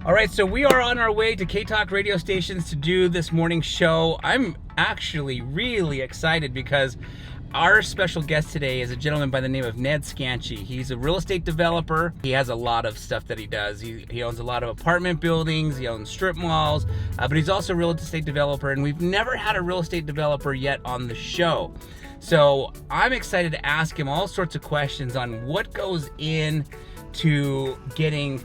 All right, so we are on our way to K-Talk radio stations to do this morning show. I'm actually really excited because our special guest today is a gentleman by the name of Ned Scanchi. He's a real estate developer. He has a lot of stuff that he does. He owns a lot of apartment buildings. He owns strip malls, but he's also a real estate developer, and we've never had a real estate developer yet on the show. So I'm excited to ask him all sorts of questions on what goes into getting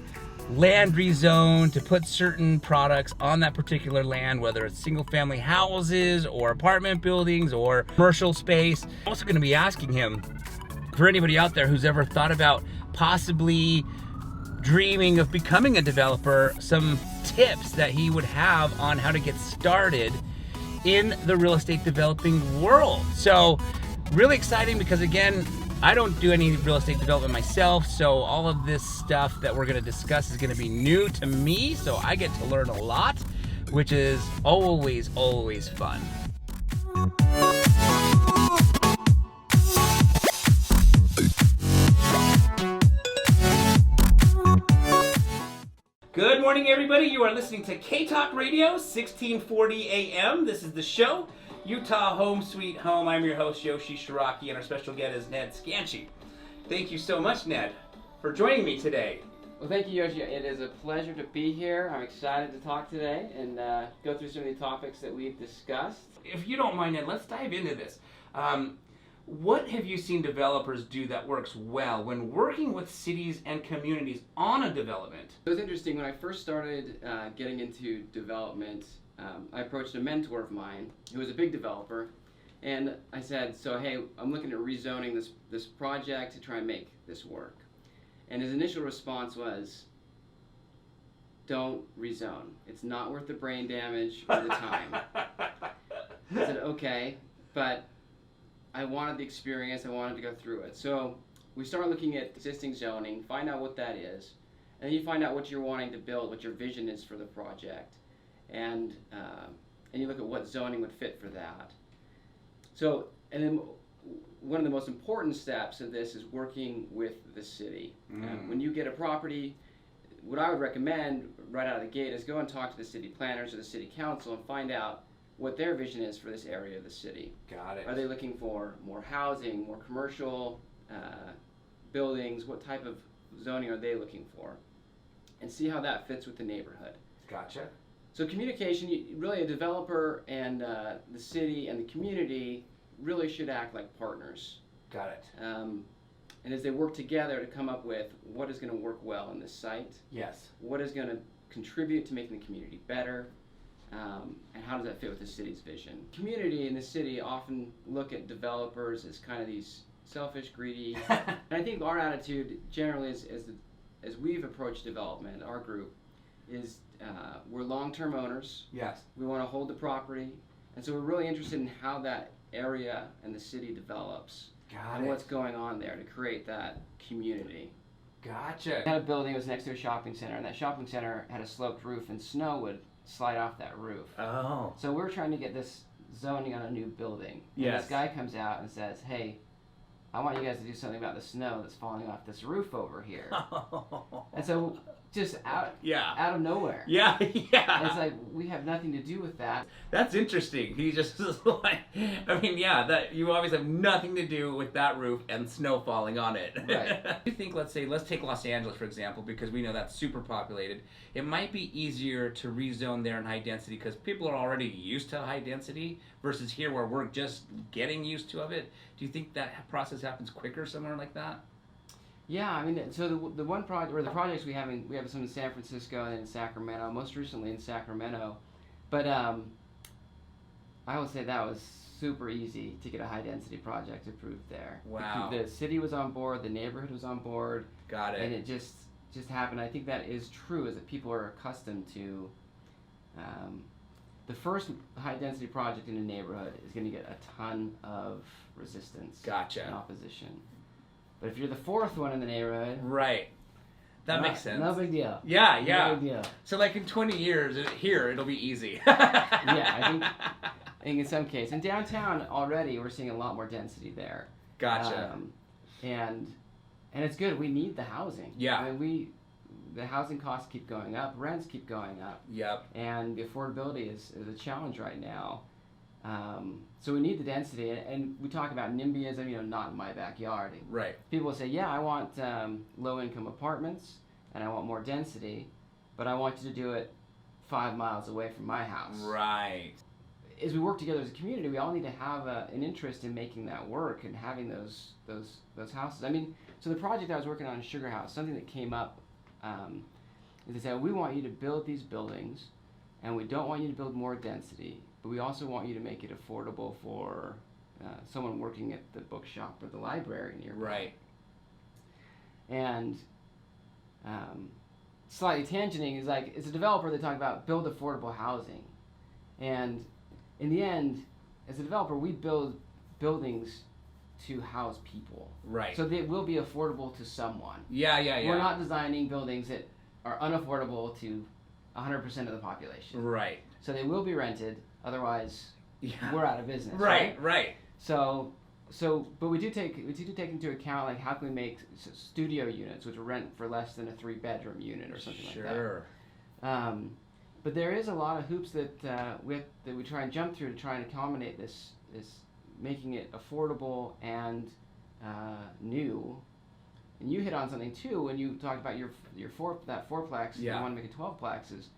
land rezoned to put certain products on that particular land, whether it's single family houses or apartment buildings or commercial space. I'm also going to be asking him, for anybody out there who's ever thought about possibly dreaming of becoming a developer, some tips that he would have on how to get started in the real estate developing world. So really exciting because, again, I don't do any real estate development myself, so all of this stuff that we're going to discuss is going to be new to me, so I get to learn a lot, which is always fun. Good morning, everybody. You are listening to K-Talk Radio, 1640 AM. This is the show, Utah Home Sweet Home. I'm your host, Yoshi Shiraki, and our special guest is Ned Scanchi. Thank you so much, Ned, for joining me today. Well, thank you, Yoshi. It is a pleasure to be here. I'm excited to talk today and go through some of the topics that we've discussed. If you don't mind, Ned, let's dive into this. What have you seen developers do that works well when working with cities and communities on a development? It was interesting. When I first started getting into development, I approached a mentor of mine who was a big developer, and I said, so hey, I'm looking at rezoning this project to try and make this work. And his initial response was, don't rezone. It's not worth the brain damage or the time. I said, okay, but I wanted the experience, I wanted to go through it. So we started looking at existing zoning, find out what that is, and then you find out what you're wanting to build, what your vision is for the project. And you look at what zoning would fit for that. So, and then one of the most important steps of this is working with the city. When you get a property, what I would recommend right out of the gate is go and talk to the city planners or the city council and find out what their vision is for this area of the city. Got it. Are they looking for more housing, more commercial buildings? What type of zoning are they looking for? And see how that fits with the neighborhood. Gotcha. So communication, really a developer and the city and the community really should act like partners. Got it. And as they work together to come up with what is going to work well in this site, Yes. what is going to contribute to making the community better, and how does that fit with the city's vision. Community and the city often look at developers as kind of these selfish, greedy, and I think our attitude generally as we've approached development, our group, is we're long-term owners. Yes. We want to hold the property, and so we're really interested in how that area and the city develops. Got and it. what's going on there to create that community. Gotcha. We had a building that was next to a shopping center, and that shopping center had a sloped roof, and snow would slide off that roof. Oh. So we're trying to get this zoning on a new building. And Yes. this guy comes out and says, hey, I want you guys to do something about the snow that's falling off this roof over here. And so just out of nowhere. Yeah. And it's like, we have nothing to do with that. That's interesting. He just is like, I mean, yeah, that you always have nothing to do with that roof and snow falling on it. Right. You think, let's take Los Angeles, for example, because we know that's super populated. It might be easier to rezone there in high density because people are already used to high density versus here where we're just getting used to it. Do you think that process happens quicker somewhere like that? Yeah, I mean, so the one project, or the projects we have some in San Francisco and in Sacramento, most recently in Sacramento, but I would say that was super easy to get a high density project approved there. Wow. The city was on board, the neighborhood was on board. Got it. And it just happened. I think that is true, is that people are accustomed to the first high density project in a neighborhood is going to get a ton of resistance. Gotcha. And opposition. But if you're the fourth one in the neighborhood, right, that makes sense. No big deal. Yeah. No big deal. So like in 20 years, here it'll be easy. Yeah, I think in some cases. In downtown already, we're seeing a lot more density there. Gotcha. And it's good. We need the housing. Yeah. I mean, the housing costs keep going up, rents keep going up. Yep. And the affordability is a challenge right now. So we need the density, and we talk about NIMBYism, not in my backyard. Right. People say, yeah, I want low-income apartments, and I want more density, but I want you to do it 5 miles away from my house. Right. As we work together as a community, we all need to have an interest in making that work and having those houses. I mean, so the project I was working on in Sugar House, something that came up, is they said, we want you to build these buildings, and we don't want you to build more density, but we also want you to make it affordable for someone working at the bookshop or the library nearby. Right. And slightly tangenting is like, as a developer, they talk about build affordable housing. And in the end, as a developer, we build buildings to house people. Right. So they will be affordable to someone. Yeah. We're not designing buildings that are unaffordable to 100% of the population. Right. So they will be rented, otherwise we're out of business. Right. So, but we do take into account, like, how can we make studio units, which will rent for less than a 3-bedroom unit or something like that. Sure. But there is a lot of hoops that we try and jump through to try and accommodate this making it affordable and new. And you hit on something too when you talked about your fourplex. Yeah. You want to make a 12plex. Is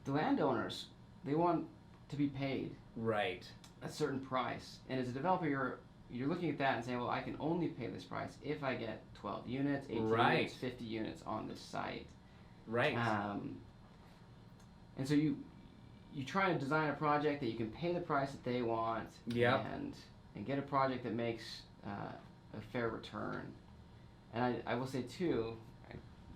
the landowners, they want to be paid Right. a certain price, and as a developer, you're looking at that and saying, well, I can only pay this price if I get 12 units, 18 Right. units, 50 units on this site. Right. And so you try to design a project that you can pay the price that they want, Yep. and get a project that makes a fair return. And I will say too,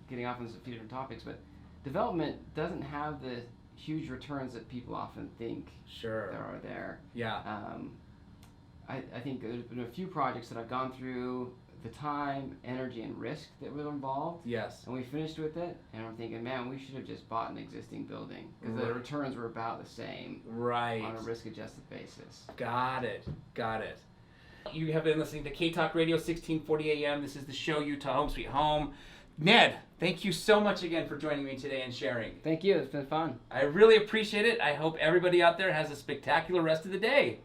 getting off on a few different topics, but development doesn't have the huge returns that people often think Sure. there are there. Yeah. I think there's been a few projects that I've gone through, the time, energy, and risk that were involved. Yes. And we finished with it, and I'm thinking, man, we should have just bought an existing building, because the Right. returns were about the same Right. on a risk-adjusted basis. Got it. You have been listening to K-Talk Radio 1640 AM. This is the show, Utah Home Sweet Home. Ned, thank you so much again for joining me today and sharing. Thank you. It's been fun. I really appreciate it. I hope everybody out there has a spectacular rest of the day.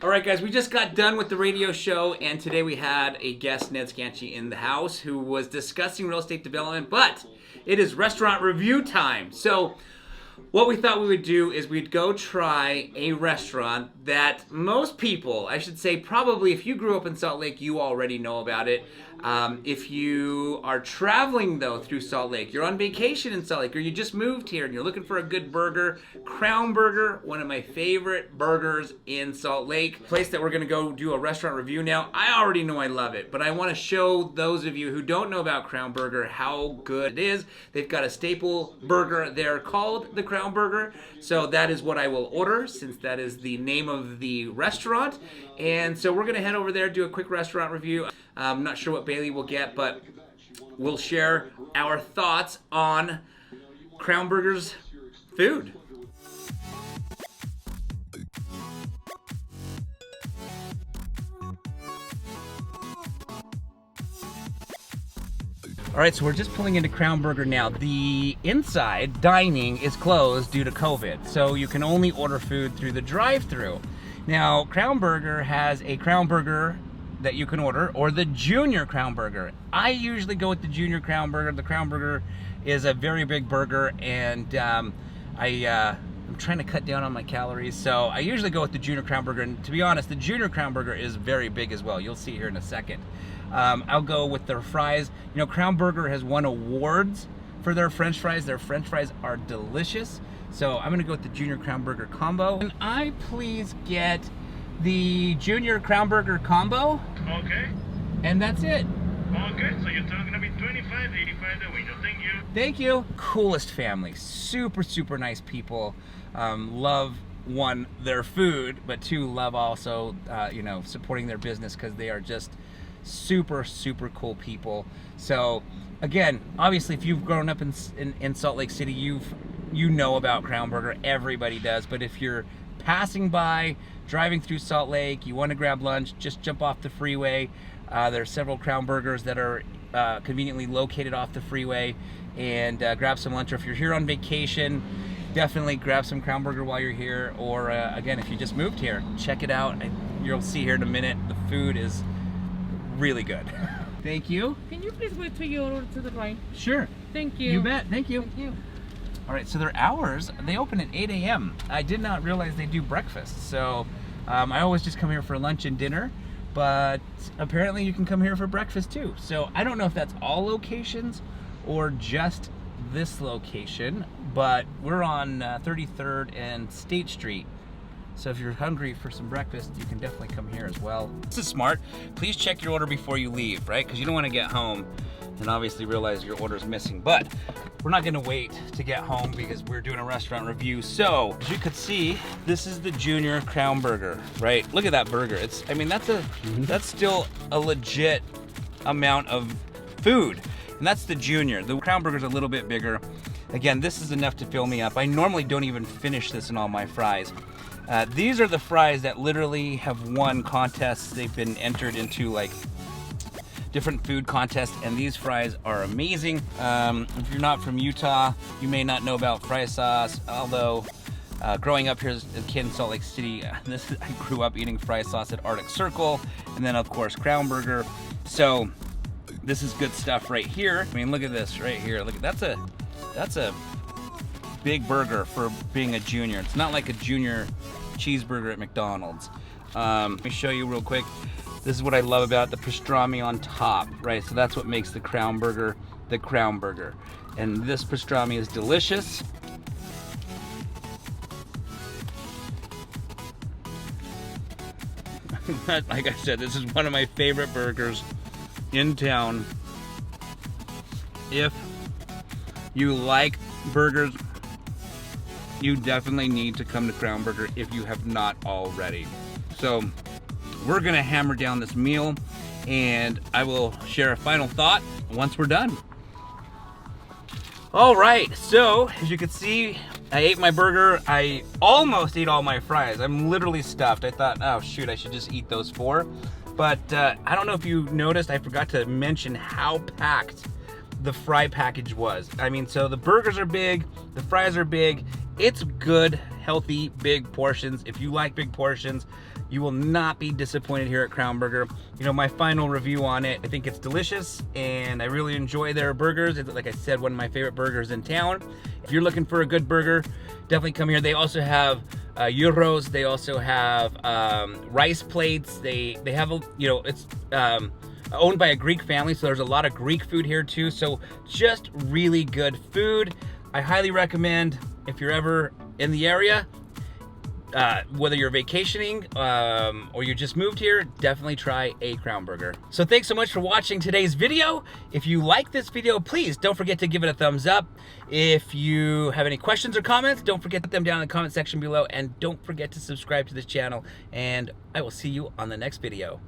All right, guys, we just got done with the radio show, and today we had a guest, Ned Scanchi, in the house who was discussing real estate development, but it is restaurant review time. So what we thought we would do is we'd go try a restaurant that most people, I should say probably if you grew up in Salt Lake, you already know about it. If you are traveling, though, through Salt Lake, you're on vacation in Salt Lake, or you just moved here and you're looking for a good burger, Crown Burger, one of my favorite burgers in Salt Lake. Place that we're going to go do a restaurant review now. I already know I love it, but I want to show those of you who don't know about Crown Burger how good it is. They've got a staple burger there called the Crown Burger, so that is what I will order, since that is the name of the restaurant. And so we're going to head over there, do a quick restaurant review. I'm not sure what Bailey will get, but we'll share our thoughts on Crown Burger's food. All right, so we're just pulling into Crown Burger now. The inside dining is closed due to COVID, so you can only order food through the drive-thru. Now, Crown Burger has a Crown Burger that you can order, or the Junior Crown Burger. I usually go with the Junior Crown Burger. The Crown Burger is a very big burger, and I'm trying to cut down on my calories, so I usually go with the Junior Crown Burger. And to be honest, the Junior Crown Burger is very big as well. You'll see here in a second. I'll go with their fries. You know, Crown Burger has won awards for their French fries. Their French fries are delicious. So I'm gonna go with the Junior Crown Burger combo. Can I please get the Junior Crown Burger combo? Okay. And that's it. Okay, so you're talking to be 25, 85 the window. Thank you. Thank you. Coolest family. Super, super nice people. Love, one, their food, but two, love also, supporting their business, because they are just super, super cool people. So again, obviously, if you've grown up in Salt Lake City, you know about Crown Burger. Everybody does. But if you're passing by, driving through Salt Lake, you want to grab lunch, just jump off the freeway. There are several Crown Burgers that are conveniently located off the freeway, and grab some lunch. Or if you're here on vacation, definitely grab some Crown Burger while you're here. Or again, if you just moved here, check it out. You'll see here in a minute, the food is really good. Thank you. Can you please wait till you order to the right? Sure. Thank you. You bet. Thank you. Thank you. All right, so their hours, they open at 8 a.m. I did not realize they do breakfast. So I always just come here for lunch and dinner, but apparently you can come here for breakfast too. So I don't know if that's all locations or just this location, but we're on 33rd and State Street. So if you're hungry for some breakfast, you can definitely come here as well. This is smart. Please check your order before you leave, right? Because you don't want to get home and obviously realize your order's missing. But we're not gonna wait to get home because we're doing a restaurant review. So as you could see, this is the Junior Crown Burger, right? Look at that burger. That's still a legit amount of food. And that's the Junior. The Crown Burger's a little bit bigger. Again, this is enough to fill me up. I normally don't even finish this in all my fries. These are the fries that literally have won contests. They've been entered into like different food contests, and these fries are amazing. If you're not from Utah, you may not know about fry sauce, although growing up here as a kid in Salt Lake City, I grew up eating fry sauce at Arctic Circle, and then of course Crown Burger. So this is good stuff right here. I mean, look at this right here. Look, that's a big burger for being a Junior. It's not like a Junior cheeseburger at McDonald's. Let me show you real quick. This is what I love about the pastrami on top, right? So that's what makes the Crown Burger the Crown Burger. And this pastrami is delicious. Like I said, this is one of my favorite burgers in town. If you like burgers, you definitely need to come to Crown Burger if you have not already. So we're gonna hammer down this meal, and I will share a final thought once we're done. All right, so as you can see, I ate my burger. I almost ate all my fries. I'm literally stuffed. I thought, oh shoot, I should just eat those 4. But I don't know if you noticed, I forgot to mention how packed the fry package was. I mean, so the burgers are big, the fries are big. It's good, healthy, big portions. If you like big portions, you will not be disappointed here at Crown Burger. You know, my final review on it, I think it's delicious, and I really enjoy their burgers. It's, like I said, one of my favorite burgers in town. If you're looking for a good burger, definitely come here. They also have gyros. They also have rice plates. They have, it's owned by a Greek family, so there's a lot of Greek food here too. So just really good food. I highly recommend, if you're ever in the area, whether you're vacationing or you just moved here, definitely try a Crown Burger. So thanks so much for watching today's video. If you like this video, please don't forget to give it a thumbs up. If you have any questions or comments, don't forget to put them down in the comment section below, and don't forget to subscribe to this channel, and I will see you on the next video.